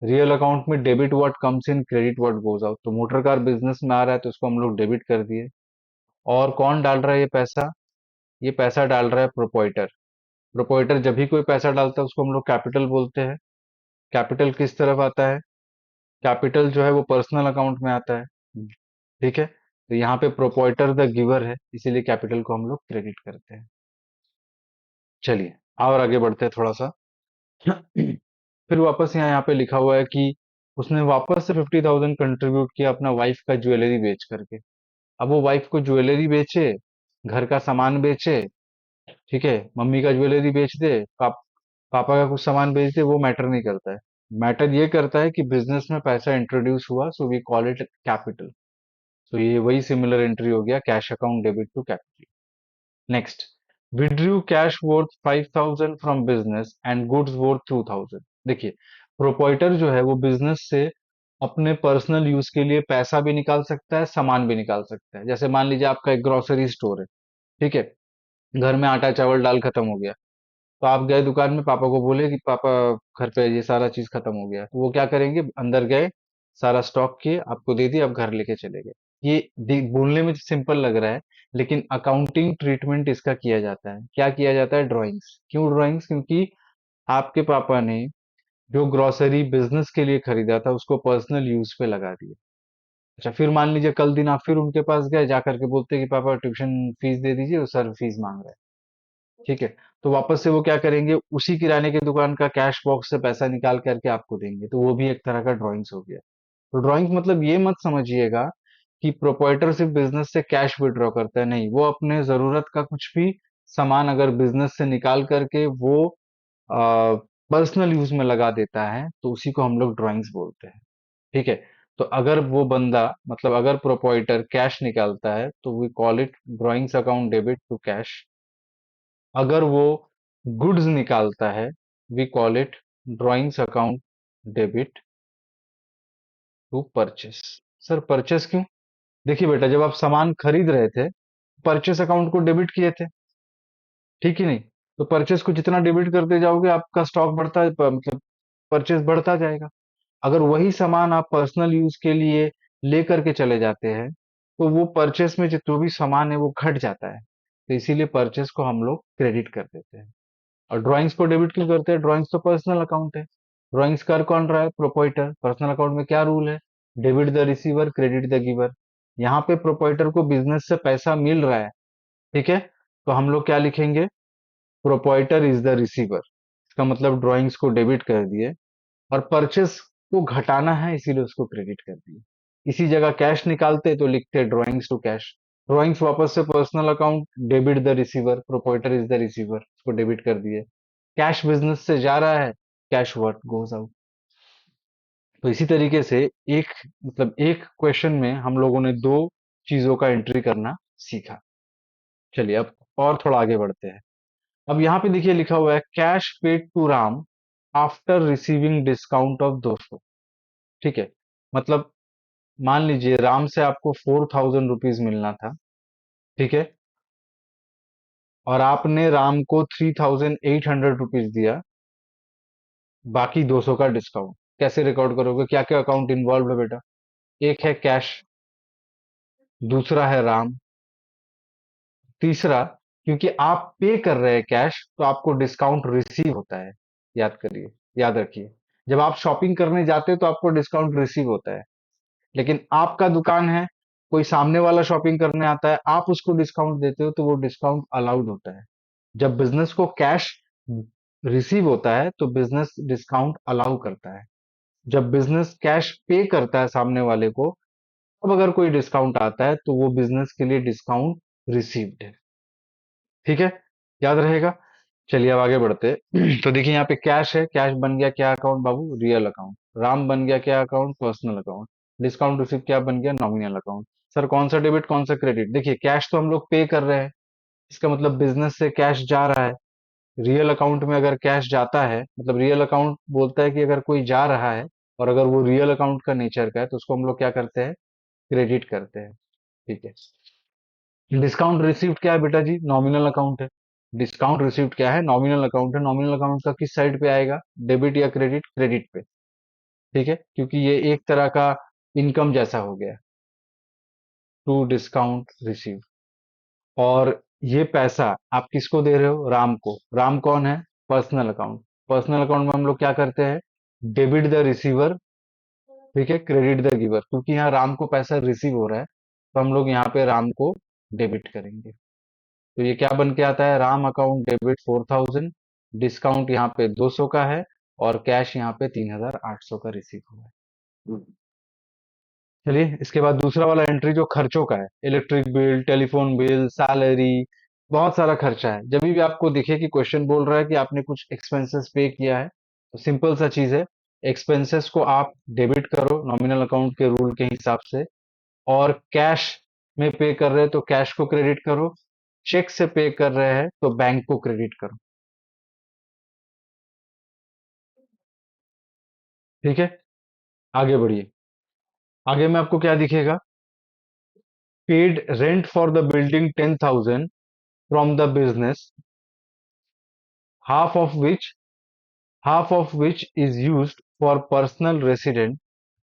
रियल अकाउंट में debit what comes in, credit what goes out. तो मोटर कार बिजनेस में आ रहा है तो उसको हम लोग डेबिट कर दिए। और कौन डाल रहा है ये पैसा? ये पैसा डाल रहा है प्रोपराइटर। प्रोपराइटर जब भी कोई पैसा डालता है उसको हम लोग कैपिटल बोलते हैं। कैपिटल किस तरफ आता है? कैपिटल जो है वो पर्सनल अकाउंट में आता है। ठीक है, तो यहाँ पे प्रोपराइटर द गिवर है, इसीलिए कैपिटल को हम लोग क्रेडिट करते हैं। चलिए और आगे बढ़ते हैं थोड़ा सा। फिर वापस यहाँ यहाँ पे लिखा हुआ है कि उसने वापस से 50,000 कंट्रीब्यूट किया अपना वाइफ का ज्वेलरी बेच करके। अब वो वाइफ को ज्वेलरी बेचे, घर का सामान बेचे, ठीक है, मम्मी का ज्वेलरी बेच दे, पापा का कुछ सामान बेच दे, वो मैटर नहीं करता है। मैटर ये करता है कि बिजनेस में पैसा इंट्रोड्यूस हुआ, so we call it capital. तो ये वही सिमिलर एंट्री हो गया, cash account debit to capital. Next, withdrew cash worth 5,000 from business and goods worth 2,000। देखिए, प्रोपराइटर जो है वो बिजनेस से अपने पर्सनल यूज के लिए पैसा भी निकाल सकता है, सामान भी निकाल सकता है। जैसे मान लीजिए आपका एक ग्रोसरी स्टोर है, ठीक है, घर में आटा चावल दाल खत्म हो गया, तो आप गए दुकान में, पापा को बोले कि पापा घर पे ये सारा चीज खत्म हो गया, तो वो क्या करेंगे, अंदर गए, सारा स्टॉक किए, आपको दे दिया, आप घर लेके चले गए। ये बोलने में सिंपल लग रहा है, लेकिन अकाउंटिंग ट्रीटमेंट इसका किया जाता है। क्या किया जाता है? ड्राइंग्स। क्यों ड्राइंग्स? क्योंकि आपके पापा ने जो ग्रोसरी बिजनेस के लिए खरीदा था उसको पर्सनल यूज पे लगा दिया। अच्छा, फिर मान लीजिए कल दिन आप फिर उनके पास गए, जा करके बोलते कि पापा ट्यूशन फीस दे दीजिए, वो सर फीस मांग रहे हैं। ठीक है, तो वापस से वो क्या करेंगे, उसी किराने की दुकान का कैश बॉक्स से पैसा निकाल करके आपको देंगे, तो वो भी एक तरह का ड्राइंग्स हो गया। तो ड्राइंग्स मतलब ये मत समझिएगा कि प्रोपराइटर सिर्फ बिजनेस से कैश विड्रॉ करता है, नहीं, वो अपने जरूरत का कुछ भी सामान अगर बिजनेस से निकाल करके वो पर्सनल यूज में लगा देता है, तो उसी को हम लोग ड्राइंग्स बोलते हैं। ठीक है, तो अगर वो बंदा, मतलब अगर प्रोपराइटर कैश निकालता है तो we call it drawings account debit to cash. अगर वो गुड्स निकालता है, we call it drawings account debit to purchase. Sir purchase क्यों? देखिए बेटा, जब आप सामान खरीद रहे थे, परचेस अकाउंट को डेबिट किए थे, ठीक ही नहीं? तो परचेस को जितना डेबिट करते जाओगे आपका स्टॉक बढ़ता, मतलब परचेस बढ़ता जाएगा। अगर वही सामान आप पर्सनल यूज के लिए ले करके चले जाते हैं, तो वो परचेस में जो भी सामान है वो घट जाता है, तो इसीलिए परचेस को हम लोग क्रेडिट कर देते हैं। और ड्राइंग्स को डेबिट क्यों करते हैं? ड्राइंग्स तो पर्सनल अकाउंट है, ड्राइंग्स कर कौन रहा है? प्रोपराइटर। पर्सनल अकाउंट में क्या रूल है? Debit the receiver, credit the giver. यहाँ पे प्रोपराइटर को बिजनेस से पैसा मिल रहा है, ठीक है, तो हम लोग क्या लिखेंगे? Proprietor is the receiver. इसका मतलब ड्राइंग्स को डेबिट कर दिए, और परचेस को घटाना है इसीलिए उसको क्रेडिट कर दिए। इसी जगह कैश निकालते तो लिखते ड्राइंग्स टू कैश। ड्राइंग्स वापस से personal account, debit the receiver, proprietor is the receiver, उसको डेबिट कर दिए। कैश बिजनेस से जा रहा है, कैश वर्क गोज आउट। तो इसी तरीके से एक, मतलब एक क्वेश्चन में हम लोगों ने दो चीजों का एंट्री करना सीखा। चलिए अब और थोड़ा आगे बढ़ते हैं। अब यहाँ पे देखिए लिखा हुआ है cash paid to Ram after receiving discount of 200। ठीक है, मतलब मान लीजिए राम से आपको 4,000 रुपीज मिलना था, ठीक है, और आपने राम को 3,800 रुपीज दिया, बाकी 200 का डिस्काउंट। कैसे रिकॉर्ड करोगे? क्या क्या अकाउंट इन्वॉल्व है बेटा? एक है कैश, दूसरा है राम, तीसरा, क्योंकि आप पे कर रहे हैं कैश तो आपको डिस्काउंट रिसीव होता है। याद करिए, याद रखिए, जब आप शॉपिंग करने जाते हो तो आपको डिस्काउंट रिसीव होता है, लेकिन आपका दुकान है, कोई सामने वाला शॉपिंग करने आता है, आप उसको डिस्काउंट देते हो तो वो डिस्काउंट अलाउड होता है। जब बिजनेस को कैश रिसीव होता है तो बिजनेस डिस्काउंट अलाउ करता है। जब बिजनेस कैश पे करता है सामने वाले को, अब अगर कोई डिस्काउंट आता है तो वो बिजनेस के लिए डिस्काउंट रिसीव्ड है। ठीक है, याद रहेगा। चलिए अब आगे बढ़ते हैं। तो देखिए यहाँ पे कैश है, कैश बन गया क्या अकाउंट बाबू, रियल अकाउंट। राम बन गया क्या account, personal account. Discount receive क्या बन गया, नॉमिनल अकाउंट। सर कौन सा डेबिट कौन सा क्रेडिट, देखिए कैश तो हम लोग पे कर रहे हैं, इसका मतलब बिजनेस से कैश जा रहा है। रियल अकाउंट में अगर कैश जाता है, मतलब रियल अकाउंट बोलता है कि अगर कोई जा रहा है और अगर वो रियल अकाउंट का नेचर का है तो उसको हम लोग क्या करते हैं, क्रेडिट करते हैं। ठीक है। डिस्काउंट रिसीव्ड क्या है बेटा जी, नॉमिनल अकाउंट है। डिस्काउंट रिसीव्ड क्या है, नॉमिनल अकाउंट है। नॉमिनल अकाउंट का किस साइड पे आएगा, डेबिट या क्रेडिट, क्रेडिट पे। ठीक है, क्योंकि ये एक तरह का इनकम जैसा हो गया, टू डिस्काउंट रिसीव। और ये पैसा आप किसको दे रहे हो, राम को। राम कौन है, पर्सनल अकाउंट। पर्सनल अकाउंट में हम लोग क्या करते हैं, डेबिट द रिसीवर, ठीक है, क्रेडिट द गिवर। क्योंकि यहाँ राम को पैसा रिसीव हो रहा है तो हम लोग यहाँ पे राम को डेबिट करेंगे। तो ये क्या बन के आता है, राम अकाउंट डेबिट 4000, डिस्काउंट यहाँ पे 200 का है और कैश यहाँ पे 3800 का रिसीव हुआ है। चलिए इसके बाद दूसरा वाला एंट्री जो खर्चों का है, electric bill, telephone bill, salary, बहुत सारा खर्चा है। जब भी आपको दिखे कि क्वेश्चन बोल रहा है कि आपने कुछ एक्सपेंसेस पे किया है, तो सिंपल सा चीज है, एक्सपेंसेस को आप डेबिट करो नॉमिनल अकाउंट के रूल के हिसाब से, और कैश में पे कर रहे हैं तो कैश को क्रेडिट करो, चेक से पे कर रहे हैं तो बैंक को क्रेडिट करो। ठीक है, आगे बढ़िए। आगे में आपको क्या दिखेगा, paid rent for the building 10,000 from the business, half of which half of which is used for personal resident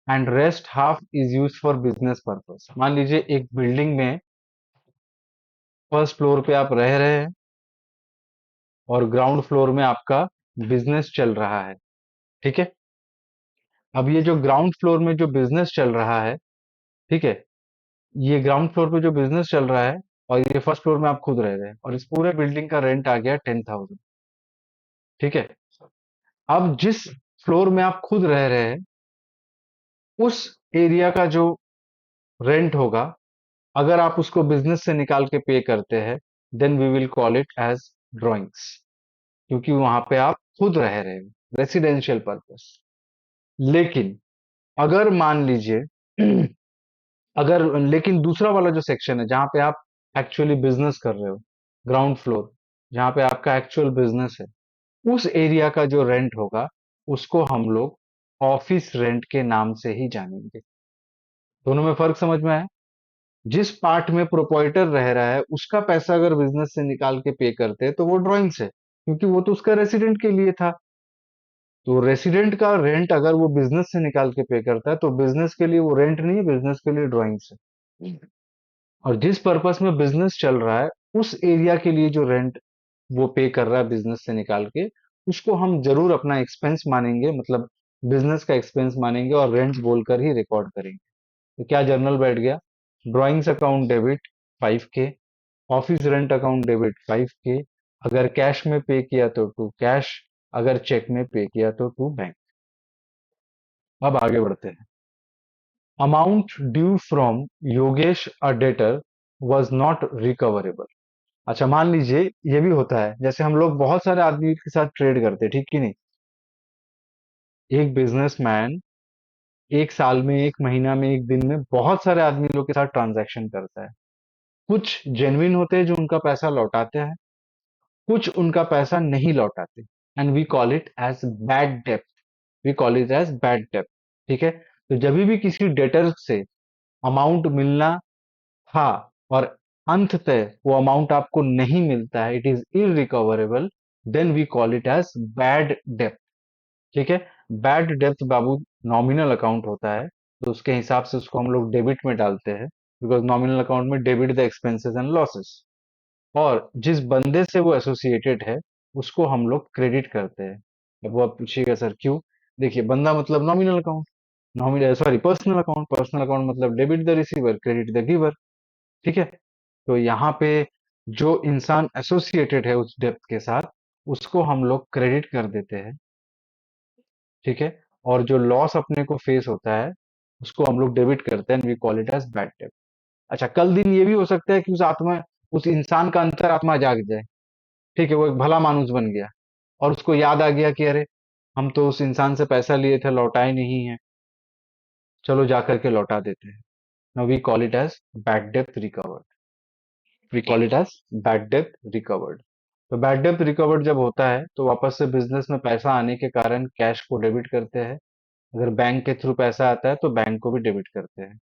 and rest half is used for business purpose। मान लीजिए एक बिल्डिंग में फर्स्ट फ्लोर पे आप रह रहे हैं और ग्राउंड फ्लोर में आपका बिजनेस चल रहा है। ठीक है, अब ये जो ग्राउंड फ्लोर में जो बिजनेस चल रहा है, ठीक है, ये ग्राउंड फ्लोर पे जो बिजनेस चल रहा है और ये फर्स्ट फ्लोर में आप खुद रह रहे हैं और इस पूरे बिल्डिंग का रेंट आ गया 10,000। ठीक है, अब जिस फ्लोर में आप खुद रह रहे हैं उस एरिया का जो रेंट होगा, अगर आप उसको बिजनेस से निकाल के पे करते हैं, then we will call it as drawings, क्योंकि वहां पे आप खुद रह रहे हो, रेसिडेंशियल पर्पस। लेकिन अगर मान लीजिए अगर लेकिन दूसरा वाला जो सेक्शन है जहां पे आप एक्चुअली बिजनेस कर रहे हो, ग्राउंड फ्लोर जहां पे आपका एक्चुअल बिजनेस है, उस एरिया का जो रेंट होगा उसको हम लोग ऑफिस रेंट के नाम से ही जानेंगे। दोनों में फर्क समझ में आया। जिस पार्ट में प्रोपराइटर रह रहा है उसका पैसा अगर बिजनेस से निकाल के पे करते हैं तो वो ड्राइंग्स है, क्योंकि वो तो उसका रेसिडेंट के लिए था। तो रेसिडेंट का रेंट अगर वो बिजनेस से निकाल के पे करता है तो बिजनेस के लिए वो रेंट नहीं है, बिजनेस के लिए ड्राइंग्स है। और जिस पर्पस में बिजनेस चल रहा है उस एरिया के लिए जो रेंट वो पे कर रहा है बिजनेस से निकाल के, उसको हम जरूर अपना एक्सपेंस मानेंगे, मतलब बिजनेस का एक्सपेंस मानेंगे और रेंट बोलकर ही रिकॉर्ड करेंगे। तो क्या जर्नल बैठ गया, drawings account debit 5K, office rent account debit 5K, अगर कैश में पे किया तो टू कैश, अगर चेक में पे किया तो टू बैंक। अब आगे बढ़ते हैं। Amount due from Yogesh a debtor was not recoverable. अच्छा मान लीजिए ये भी होता है, जैसे हम लोग बहुत सारे आदमी के साथ ट्रेड करते हैं, ठीक कि नहीं। एक बिजनेसमैन एक साल में, एक महीना में, एक दिन में बहुत सारे आदमी लोग के साथ ट्रांजैक्शन करता है। कुछ जेन्युइन होते हैं जो उनका पैसा लौटाते हैं, कुछ उनका पैसा नहीं लौटाते, and we call it as bad डेप्ट। We call it as bad डेप्ट। ठीक है, तो जब भी किसी डेटर से अमाउंट मिलना था और अंततः वो अमाउंट आपको नहीं मिलता है, it is irrecoverable, then we call it as bad डेप्ट। ठीक है, बैड डेप्थ बाबू नॉमिनल अकाउंट होता है, तो उसके हिसाब से उसको हम लोग डेबिट में डालते हैं, बिकॉज नॉमिनल अकाउंट में debit the expenses and losses. और जिस बंदे से वो एसोसिएटेड है उसको हम लोग क्रेडिट करते हैं। अब वो आप पूछिएगा सर क्यों, देखिए बंदा मतलब nominal account, nominal sorry personal account, personal account मतलब debit the receiver credit the giver. ठीक है। तो यहाँ पे जो इंसान एसोसिएटेड है उस डेब्ट के साथ, उसको हम लोग क्रेडिट कर देते हैं। ठीक है। और जो लॉस अपने को फेस होता है, उसको हम लोग डेबिट करते हैं, we call it as bad डेब्ट। अच्छा, कल दिन ये भी हो सकता है कि उस इंसान का अंतरात्मा जाग जाए। ठीक है, वो एक भला मानुस बन गया और उसको याद आ गया कि अरे, हम तो उस इंसान से पैसा लिए थे, लौटाए नहीं है, चलो जा करके लौटा देते हैं। Now we call it as bad डेब्ट recovered. We call it as bad डेब्ट रिकवर्ड। तो बैड डेब्ट रिकवर्ड जब होता है तो वापस से बिजनेस में पैसा आने के कारण कैश को डेबिट करते हैं। अगर बैंक के थ्रू पैसा आता है तो बैंक को भी डेबिट करते हैं।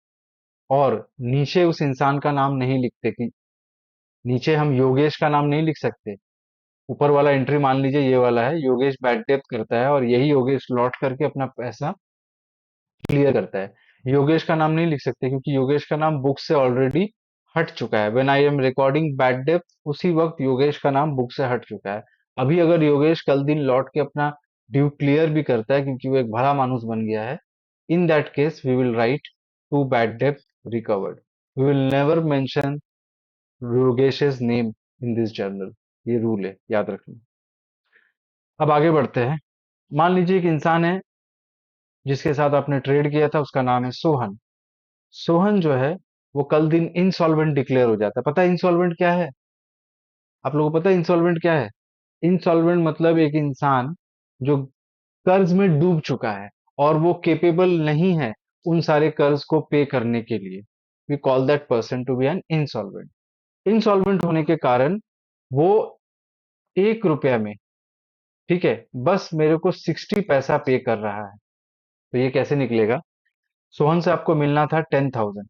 और नीचे उस इंसान का नाम नहीं लिखते कि नीचे हम योगेश का नाम नहीं लिख सकते। ऊपर वाला एंट्री मान लीजिए ये वाला है, योगेश बैड डेब्ट करता है और यही योगेश लौट करके अपना पैसा क्लियर करता है। योगेश का नाम नहीं लिख सकते क्योंकि योगेश का नाम बुक से ऑलरेडी हट चुका है। When I am recording bad डेब्ट, उसी वक्त योगेश का नाम बुक से हट चुका है। अभी अगर योगेश कल दिन लौट के अपना ड्यू क्लियर भी करता है क्योंकि वो एक भला मानुस बन गया है, in that case we will write to bad डेब्ट recovered. We will never mention Yogesh's name in this journal. ये रूल है, याद रखना। अब आगे बढ़ते हैं। मान लीजिए एक इंसान है जिसके साथ आपने ट्रेड किया था, उसका नाम है सोहन। सोहन जो है वो कल दिन इंसॉल्वेंट डिक्लेयर हो जाता है। पता है इंसॉल्वेंट क्या है? आप लोगों को पता है इंसॉल्वेंट क्या है? इंसॉल्वेंट मतलब एक इंसान जो कर्ज में डूब चुका है और वो केपेबल नहीं है उन सारे कर्ज को पे करने के लिए। We call that person to be an insolvent. Insolvent होने के कारण वो 1 रुपया में, ठीक है, बस मेरे को 60 पैसा पे कर रहा है। तो ये कैसे निकलेगा? सोहन से आपको मिलना था 10,000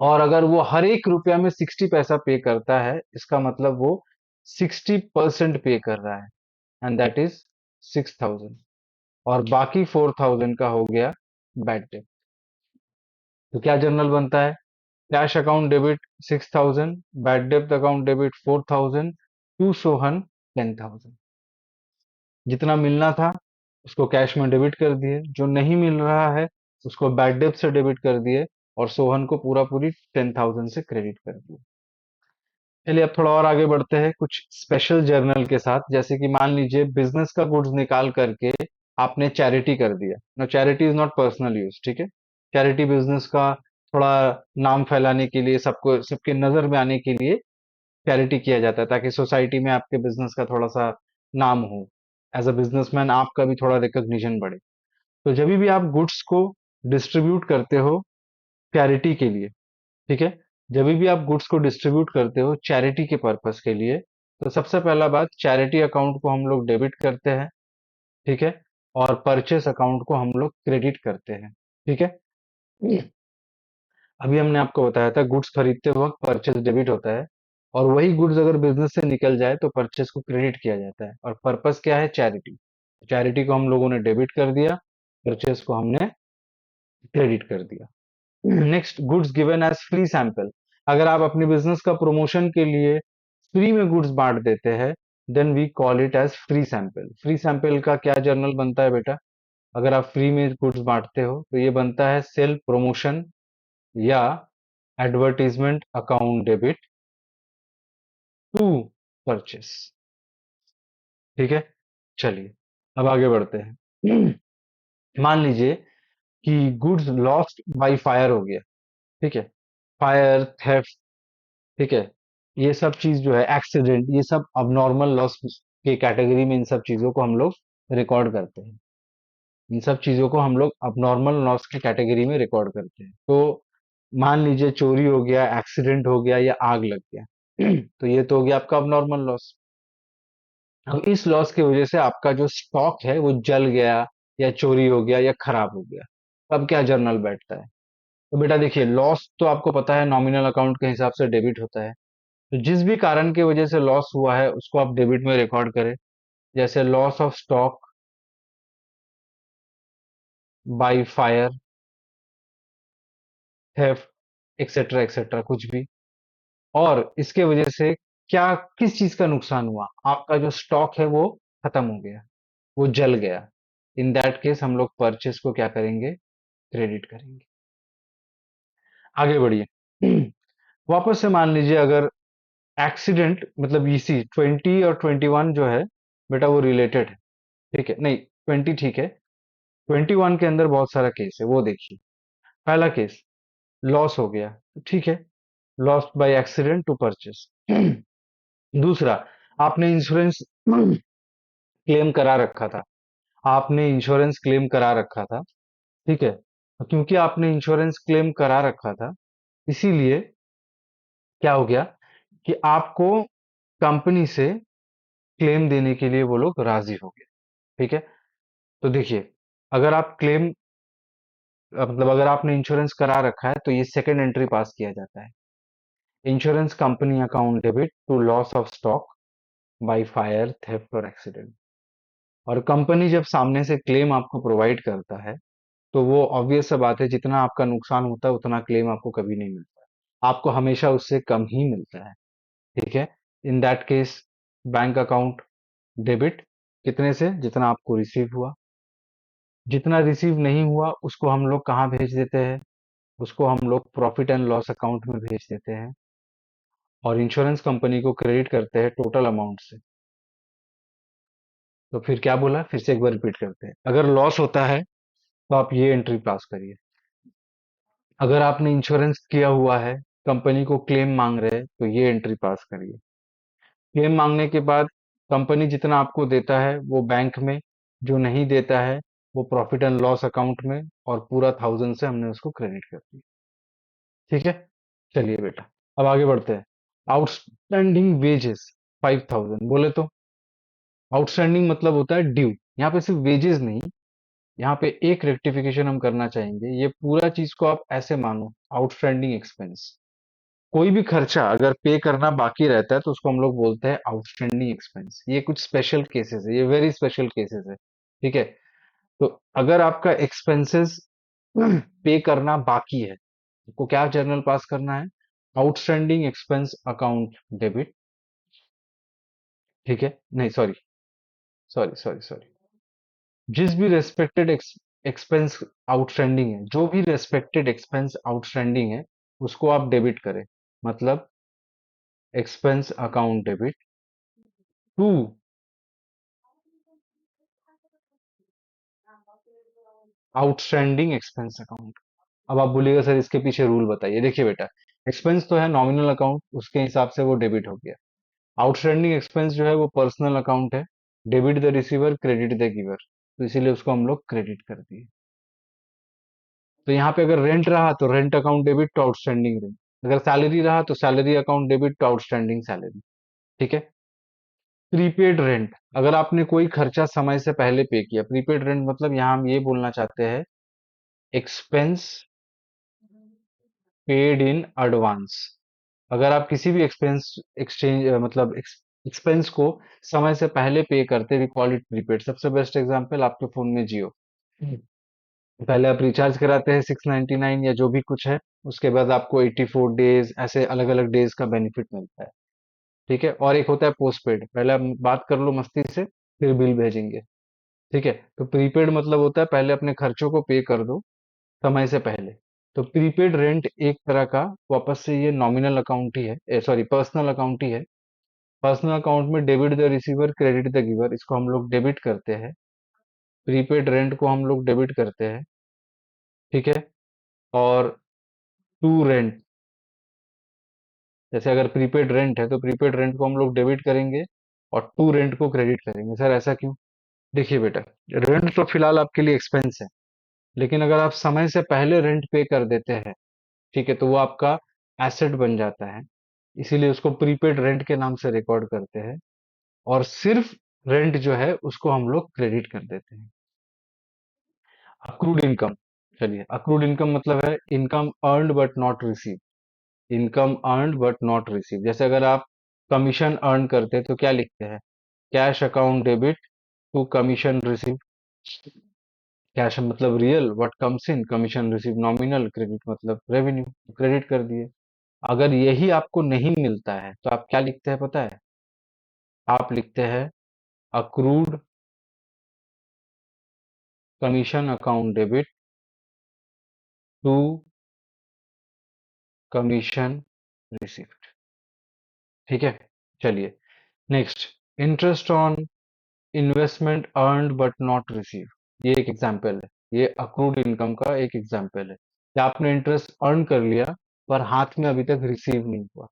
और अगर वो हर 1 रुपया में 60 पैसा पे करता है, इसका मतलब वो 60% पे कर रहा है, एंड दैट इज 6,000। और बाकी 4,000 का हो गया बैड डेट। तो क्या जर्नल बनता है? कैश अकाउंट डेबिट 6,000, बैड डेब्ट अकाउंट डेबिट 4,000, टू सोहन 10,000। जितना मिलना था उसको कैश में डेबिट कर दिए, जो नहीं मिल रहा है उसको बैड डेब्ट से डेबिट कर दिए और सोहन को पूरा पूरी 10,000 से क्रेडिट कर दिए। चलिए अब थोड़ा और आगे बढ़ते हैं कुछ स्पेशल जर्नल के साथ। जैसे कि मान लीजिए बिजनेस का गुड्स निकाल करके आपने चैरिटी कर दिया। No, charity is not personal use. ठीक है। चैरिटी बिजनेस का थोड़ा नाम फैलाने के लिए, सबको सबके नजर में आने के लिए चैरिटी किया जाता है, ताकि सोसाइटी में आपके बिजनेस का थोड़ा सा नाम हो। एज अ बिजनेसमैन आपका भी थोड़ा रिकॉग्निशन बढ़े। तो जब भी आप गुड्स को डिस्ट्रीब्यूट करते हो चैरिटी के लिए, ठीक है, जब भी आप गुड्स को डिस्ट्रीब्यूट करते हो चैरिटी के पर्पस के लिए, तो सबसे पहला बात, चैरिटी अकाउंट को हम लोग डेबिट करते हैं। ठीक है। और परचेस अकाउंट को हम लोग क्रेडिट करते हैं। ठीक है। अभी हमने आपको बताया था गुड्स खरीदते वक्त परचेस डेबिट होता है, और वही गुड्स अगर बिजनेस से निकल जाए तो परचेस को क्रेडिट किया जाता है। और पर्पस क्या है? चैरिटी। चैरिटी को हम लोगों ने डेबिट कर दिया, परचेस को हमने क्रेडिट कर दिया। Next, goods given as free sample. अगर आप अपनी बिजनेस का प्रमोशन के लिए फ्री में गुड्स बांट देते हैं, then we call it as free sample. Free sample का क्या जर्नल बनता है बेटा? अगर आप फ्री में गुड्स बांटते हो तो ये बनता है सेल्फ प्रमोशन या advertisement account debit to purchase. ठीक है। चलिए अब आगे बढ़ते हैं। मान लीजिए कि गुड्स लॉस्ट बाय फायर हो गया। ठीक है। फायर, थेफ्ट, ठीक है, ये सब चीज जो है, एक्सीडेंट, ये सब अबनॉर्मल लॉस के कैटेगरी में इन सब चीजों को हम लोग रिकॉर्ड करते हैं। इन सब चीजों को हम लोग अबनॉर्मल लॉस की कैटेगरी में रिकॉर्ड करते हैं। तो मान लीजिए चोरी हो गया, एक्सीडेंट हो गया या आग लग गया। तो ये तो हो गया आपका अबनॉर्मल लॉस। अब इस लॉस की वजह से आपका जो स्टॉक है वो जल गया या चोरी हो गया या खराब हो गया, तब क्या जर्नल बैठता है? तो बेटा देखिए, लॉस तो आपको पता है नॉमिनल अकाउंट के हिसाब से डेबिट होता है। तो जिस भी कारण की वजह से लॉस हुआ है उसको आप डेबिट में रिकॉर्ड करें। जैसे loss of stock by fire, theft, etcetera etcetera, कुछ भी। और इसके वजह से क्या, किस चीज का नुकसान हुआ? आपका जो स्टॉक है वो खत्म हो गया, वो जल गया। इन दैट केस हम लोग परचेस को क्या करेंगे, क्रेडिट करेंगे। आगे बढ़िए। वापस से मान लीजिए अगर एक्सीडेंट मतलब इसी 20 और 21 जो है बेटा वो रिलेटेड है, ठीक है, नहीं 20 ठीक है, 21 के अंदर बहुत सारा केस है वो देखिए। पहला केस लॉस हो गया, ठीक है, loss by accident to purchase. दूसरा, आपने इंश्योरेंस क्लेम करा रखा था, आपने इंश्योरेंस क्लेम करा रखा था, ठीक है, क्योंकि आपने इंश्योरेंस क्लेम करा रखा था इसीलिए क्या हो गया कि आपको कंपनी से क्लेम देने के लिए वो लोग राजी हो गए, ठीक है। तो देखिए, अगर आप क्लेम मतलब अगर आपने इंश्योरेंस करा रखा है तो ये सेकंड एंट्री पास किया जाता है, insurance company account debit to loss of stock by fire theft और एक्सीडेंट। और कंपनी जब सामने से क्लेम आपको प्रोवाइड करता है तो वो ऑब्वियस सा बात है, जितना आपका नुकसान होता है उतना क्लेम आपको कभी नहीं मिलता है, आपको हमेशा उससे कम ही मिलता है, ठीक है। In that case bank account debit कितने से, जितना आपको रिसीव हुआ, जितना रिसीव नहीं हुआ उसको हम लोग कहाँ भेज देते हैं, उसको हम लोग प्रॉफिट एंड लॉस अकाउंट में भेज देते हैं और इंश्योरेंस कंपनी को क्रेडिट करते हैं टोटल अमाउंट से। तो फिर क्या बोला, फिर से एक बार रिपीट करते हैं, अगर लॉस होता है तो आप ये एंट्री पास करिए, अगर आपने इंश्योरेंस किया हुआ है, कंपनी को क्लेम मांग रहे हैं तो ये एंट्री पास करिए। क्लेम मांगने के बाद कंपनी जितना आपको देता है वो बैंक में, जो नहीं देता है वो प्रॉफिट एंड लॉस अकाउंट में, और पूरा 1000 से हमने उसको क्रेडिट कर दिया, ठीक है। चलिए बेटा, अब आगे बढ़ते हैं। आउटस्टैंडिंग वेजेस 5000 बोले तो आउटस्टैंडिंग मतलब होता है ड्यू, यहाँ पे सिर्फ वेजेस नहीं, यहाँ पे एक रेक्टिफिकेशन हम करना चाहेंगे, ये पूरा चीज को आप ऐसे मानो आउटस्टैंडिंग एक्सपेंस। कोई भी खर्चा अगर पे करना बाकी रहता है तो उसको हम लोग बोलते हैं आउटस्टैंडिंग एक्सपेंस। ये कुछ स्पेशल केसेस है, ये वेरी स्पेशल केसेस है, ठीक है। तो अगर आपका एक्सपेंसेस पे करना बाकी है, आपको क्या जर्नल पास करना है, आउटस्टैंडिंग एक्सपेंस अकाउंट डेबिट, ठीक है, नहीं सॉरी, सॉरी, जिस भी रेस्पेक्टेड एक्सपेंस आउटस्टैंडिंग है, जो भी रेस्पेक्टेड एक्सपेंस आउटस्टैंडिंग है उसको आप डेबिट करें, मतलब expense account debit to outstanding expense account. अब आप बोलिएगा सर इसके पीछे रूल बताइए, देखिए बेटा, एक्सपेंस तो है नॉमिनल अकाउंट, उसके हिसाब से वो डेबिट हो गया। आउटस्टैंडिंग एक्सपेंस जो है वो पर्सनल अकाउंट है, debit the receiver credit the giver, तो इसीलिए उसको हम लोग क्रेडिट कर दिए। तो यहाँ पे अगर रेंट रहा तो rent account debit to outstanding rent, अगर सैलरी रहा तो salary account debit to outstanding salary, ठीक है। प्रीपेड रेंट, अगर आपने कोई खर्चा समय से पहले पे किया, प्रीपेड रेंट मतलब यहाँ हम ये बोलना चाहते हैं एक्सपेंस पेड इन एडवांस। अगर आप किसी भी एक्सपेंस एक्सचेंज मतलब एक्सपेंस को समय से पहले पे करते, वी कॉल इट प्रीपेड। सबसे बेस्ट एग्जांपल आपके फोन में जियो, पहले आप रिचार्ज कराते हैं 699 या जो भी कुछ है, उसके बाद आपको 84 डेज ऐसे अलग अलग डेज का बेनिफिट मिलता है, ठीक है। और एक होता है पोस्ट पेड, पहले आप बात कर लो मस्ती से फिर बिल भेजेंगे, ठीक है। तो प्रीपेड मतलब होता है पहले अपने खर्चों को पे कर दो समय से पहले। तो प्रीपेड रेंट एक तरह का वापस से ये नॉमिनल अकाउंट ही है, सॉरी पर्सनल अकाउंट ही है। पर्सनल अकाउंट में debit the receiver credit the giver, इसको हम लोग डेबिट करते हैं, प्रीपेड रेंट को हम लोग डेबिट करते हैं, ठीक है। और टू रेंट, जैसे अगर प्रीपेड रेंट है तो प्रीपेड रेंट को हम लोग डेबिट करेंगे और टू रेंट को क्रेडिट करेंगे। सर ऐसा क्यों, देखिए बेटा, रेंट तो फिलहाल आपके लिए एक्सपेंस है, लेकिन अगर आप समय से पहले रेंट पे कर देते हैं, ठीक है, तो वो आपका एसेट बन जाता है, इसीलिए उसको प्रीपेड रेंट के नाम से रिकॉर्ड करते हैं। और सिर्फ रेंट जो है उसको हम लोग क्रेडिट कर देते हैं। अक्रूड इनकम, चलिए अक्रूड इनकम मतलब है income earned but not receive, income earned but not receive. जैसे अगर आप कमीशन अर्न करते हैं तो क्या लिखते हैं, cash account debit to commission receive, cash मतलब real, what comes in, commission receive nominal, credit मतलब रेवेन्यू, क्रेडिट कर दिए। अगर यही आपको नहीं मिलता है तो आप क्या लिखते हैं पता है, आप लिखते हैं accrued commission account debit to commission received. ठीक है, चलिए next, interest on investment earned but not receive. ये एक एग्जाम्पल है, ये अक्रूड इनकम का एक एग्जाम्पल है कि आपने इंटरेस्ट अर्न कर लिया पर हाथ में अभी तक रिसीव नहीं हुआ।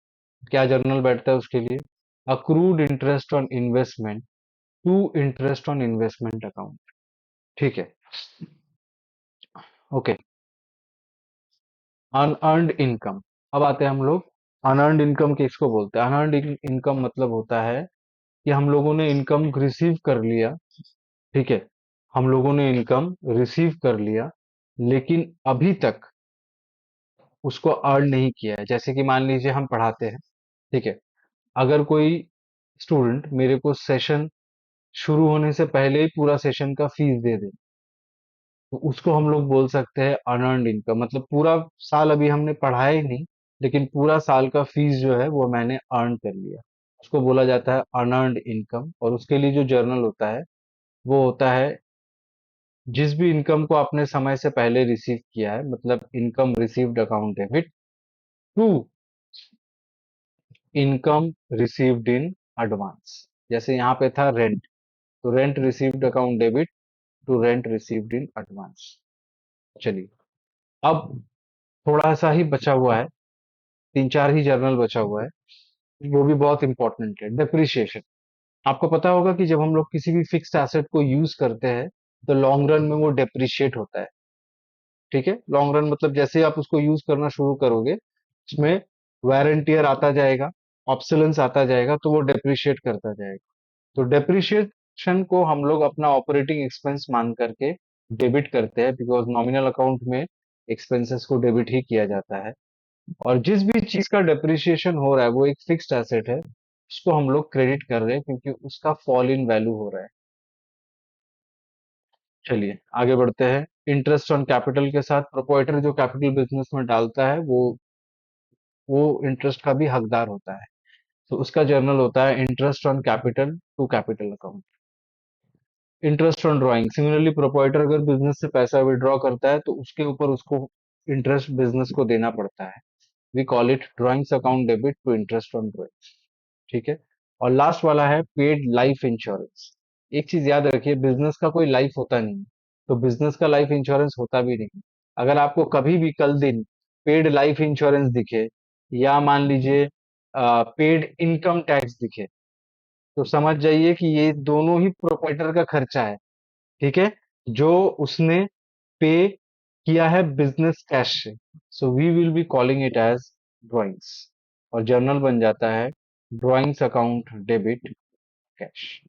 क्या जर्नल बैठता है उसके लिए? Accrued interest on investment to interest on investment account. ठीक है, ओके। अनअर्न्ड इनकम, अब आते हैं हम लोग, अनअर्न्ड इनकम किसको बोलते हैं? अनअर्न्ड इनकम मतलब होता है कि हम लोगों ने इनकम रिसीव कर लिया, ठीक है, हम लोगों ने इनकम रिसीव कर लिया लेकिन अभी तक उसको अर्न नहीं किया है। जैसे कि मान लीजिए हम पढ़ाते हैं, ठीक है, अगर कोई स्टूडेंट मेरे को सेशन शुरू होने से पहले ही पूरा सेशन का फीस दे दे, तो उसको हम लोग बोल सकते हैं अनअर्न्ड इनकम। मतलब पूरा साल अभी हमने पढ़ाया ही नहीं, लेकिन पूरा साल का फीस जो है वो मैंने अर्न कर लिया, उसको बोला जाता है अनअर्न्ड इनकम। और उसके लिए जो जर्नल होता है वो होता है जिस भी इनकम को आपने समय से पहले रिसीव किया है, मतलब income received account debit to income received in advance. जैसे यहाँ पे था रेंट, तो rent received account debit to rent received in advance. चलिए, अब थोड़ा सा ही बचा हुआ है, तीन चार ही जर्नल बचा हुआ है, वो भी बहुत इंपॉर्टेंट है, डेप्रिसिएशन। आपको पता होगा कि जब हम लोग किसी भी फिक्स्ड एसेट को यूज करते हैं तो लॉन्ग रन में वो डेप्रिशिएट होता है। ठीक है, लॉन्ग रन मतलब जैसे ही आप उसको यूज करना शुरू करोगे उसमें वेयर एंड टियर आता जाएगा, ऑब्सोलेंस आता जाएगा, तो वो डेप्रिशिएट करता जाएगा। तो डेप्रिशिएशन को हम लोग अपना ऑपरेटिंग एक्सपेंस मान करके डेबिट करते हैं, बिकॉज नॉमिनल अकाउंट में एक्सपेंसेस को डेबिट ही किया जाता है। और जिस भी चीज का डेप्रिसिएशन हो रहा है वो एक फिक्स्ड एसेट है, उसको हम लोग क्रेडिट कर रहे हैं क्योंकि उसका फॉल इन वैल्यू हो रहा है। चलिए आगे बढ़ते हैं। इंटरेस्ट ऑन कैपिटल के साथ प्रोप्राइटर जो कैपिटल बिजनेस में डालता है वो इंटरेस्ट का भी हकदार होता है। तो उसका जर्नल होता है interest on capital to capital account. Interest on drawing, similarly proprietor अगर बिजनेस से पैसा विड्रॉ करता है तो उसके ऊपर उसको इंटरेस्ट बिजनेस को देना पड़ता है। We call it drawings account debit to interest on drawing. ठीक है, और लास्ट वाला है पेड लाइफ इंश्योरेंस। एक चीज याद रखिए, बिजनेस का कोई लाइफ होता नहीं, तो बिजनेस का लाइफ इंश्योरेंस होता भी नहीं। अगर आपको कभी भी कल दिन पेड लाइफ इंश्योरेंस दिखे या मान लीजिए पेड इनकम टैक्स दिखे, तो समझ जाइए कि ये दोनों ही प्रोप्राइटर का खर्चा है। ठीक है, जो उसने पे किया है बिजनेस कैश से। So we will be calling it as drawings, और जर्नल बन जाता है drawings account debit cash.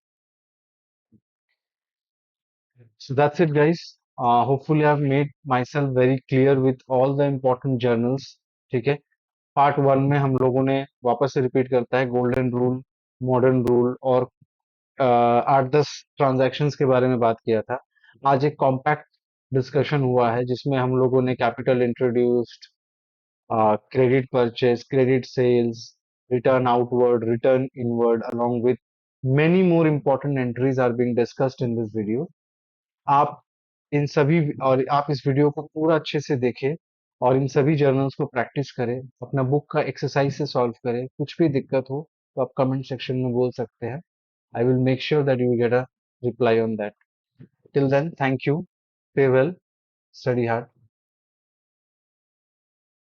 So that's it, guys. Hopefully, I've made myself very clear with all the important journals. ठीक है, पार्ट वन में हम लोगों ने वापस से रिपीट करता है गोल्डन रूल, मॉडर्न रूल और 8-10 ट्रांजैक्शंस के बारे में बात किया था। आज एक कॉम्पैक्ट डिस्कशन हुआ है जिसमें हम लोगों ने capital introduced, credit purchase, credit sales, return outward, return inward, along with many more important entries are being discussed in this video. आप इन सभी और आप इस वीडियो को पूरा अच्छे से देखें और इन सभी जर्नल्स को प्रैक्टिस करें, अपना बुक का एक्सरसाइज से सॉल्व करें। कुछ भी दिक्कत हो तो आप कमेंट सेक्शन में बोल सकते हैं। I will make sure that you get a reply on that. Till then, thank you, farewell, study hard.